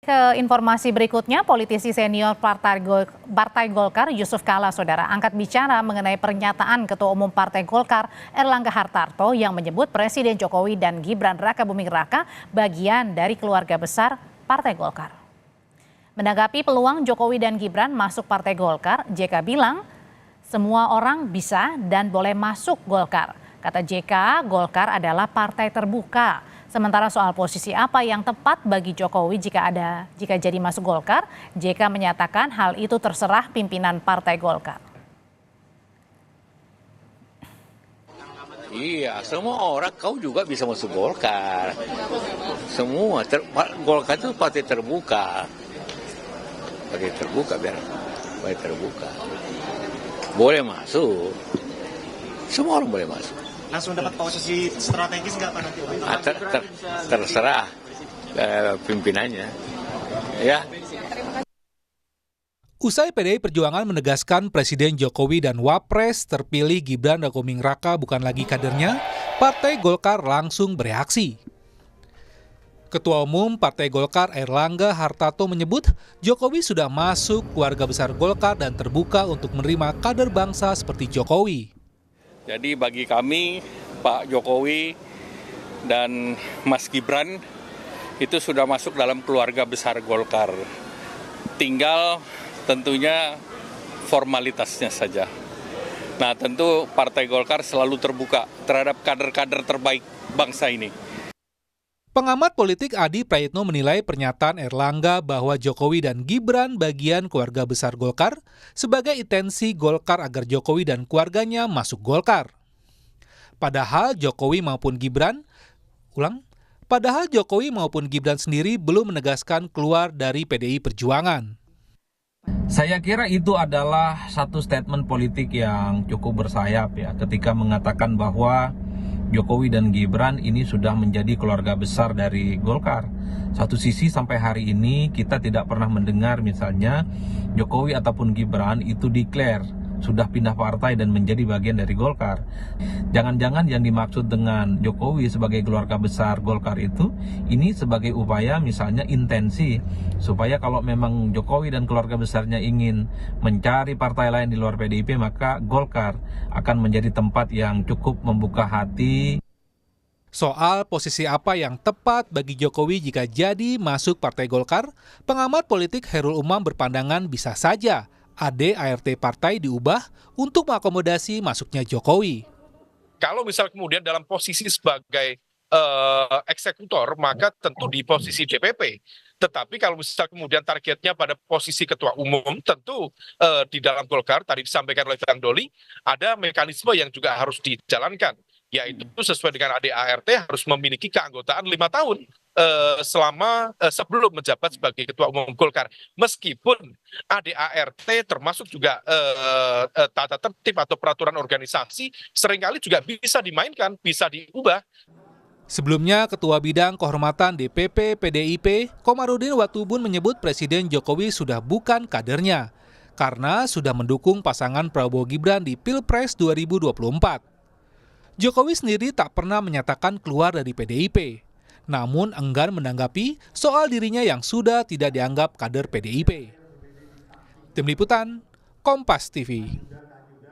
Ke informasi berikutnya, politisi senior Partai Golkar Yusuf Kala, saudara, angkat bicara mengenai pernyataan Ketua Umum Partai Golkar Erlangga Hartarto yang menyebut Presiden Jokowi dan Gibran Rakabuming Raka bagian dari keluarga besar Partai Golkar. Menanggapi peluang Jokowi dan Gibran masuk Partai Golkar, JK bilang semua orang bisa dan boleh masuk Golkar. Kata JK, Golkar adalah partai terbuka. Sementara soal posisi apa yang tepat bagi Jokowi jika jadi masuk Golkar, JK menyatakan hal itu terserah pimpinan Partai Golkar. Iya, semua orang kau juga bisa masuk Golkar. Semua Golkar itu partai terbuka. Partai terbuka biar partai terbuka. Boleh masuk. Semua orang boleh masuk. Langsung dapat posisi strategis nggak Pak nanti? Terserah pimpinannya. Ya. Usai PDI Perjuangan menegaskan Presiden Jokowi dan Wapres terpilih Gibran Rakabuming Raka bukan lagi kadernya, Partai Golkar langsung bereaksi. Ketua Umum Partai Golkar Erlangga Hartarto menyebut Jokowi sudah masuk keluarga besar Golkar dan terbuka untuk menerima kader bangsa seperti Jokowi. Jadi bagi kami, Pak Jokowi dan Mas Gibran itu sudah masuk dalam keluarga besar Golkar. Tinggal tentunya formalitasnya saja. Nah, tentu Partai Golkar selalu terbuka terhadap kader-kader terbaik bangsa ini. Pengamat politik Adi Prayitno menilai pernyataan Erlangga bahwa Jokowi dan Gibran bagian keluarga besar Golkar sebagai intensi Golkar agar Jokowi dan keluarganya masuk Golkar. Padahal Jokowi maupun Gibran sendiri belum menegaskan keluar dari PDI Perjuangan. Saya kira itu adalah satu statement politik yang cukup bersayap ya, ketika mengatakan bahwa Jokowi dan Gibran ini sudah menjadi keluarga besar dari Golkar. Satu sisi sampai hari ini kita tidak pernah mendengar misalnya Jokowi ataupun Gibran itu declare sudah pindah partai dan menjadi bagian dari Golkar. Jangan-jangan yang dimaksud dengan Jokowi sebagai keluarga besar Golkar itu ini sebagai upaya misalnya intensi supaya kalau memang Jokowi dan keluarga besarnya ingin mencari partai lain di luar PDIP, maka Golkar akan menjadi tempat yang cukup membuka hati. Soal posisi apa yang tepat bagi Jokowi jika jadi masuk Partai Golkar, pengamat politik Khairul Umam berpandangan bisa saja ADART partai diubah untuk mengakomodasi masuknya Jokowi. Kalau misal kemudian dalam posisi sebagai eksekutor, maka tentu di posisi DPP. Tetapi kalau misal kemudian targetnya pada posisi ketua umum, tentu di dalam Golkar, tadi disampaikan oleh Bang Doli, ada mekanisme yang juga harus dijalankan, yaitu sesuai dengan ADART harus memiliki keanggotaan 5 tahun sebelum menjabat sebagai ketua umum Golkar. Meskipun ADART termasuk juga tata tertib atau peraturan organisasi seringkali juga bisa dimainkan, bisa diubah. Sebelumnya, Ketua Bidang Kehormatan DPP PDIP, Komarudin Watubun menyebut Presiden Jokowi sudah bukan kadernya karena sudah mendukung pasangan Prabowo Gibran di Pilpres 2024. Jokowi sendiri tak pernah menyatakan keluar dari PDIP, namun enggan menanggapi soal dirinya yang sudah tidak dianggap kader PDIP. Tim Liputan, Kompas TV.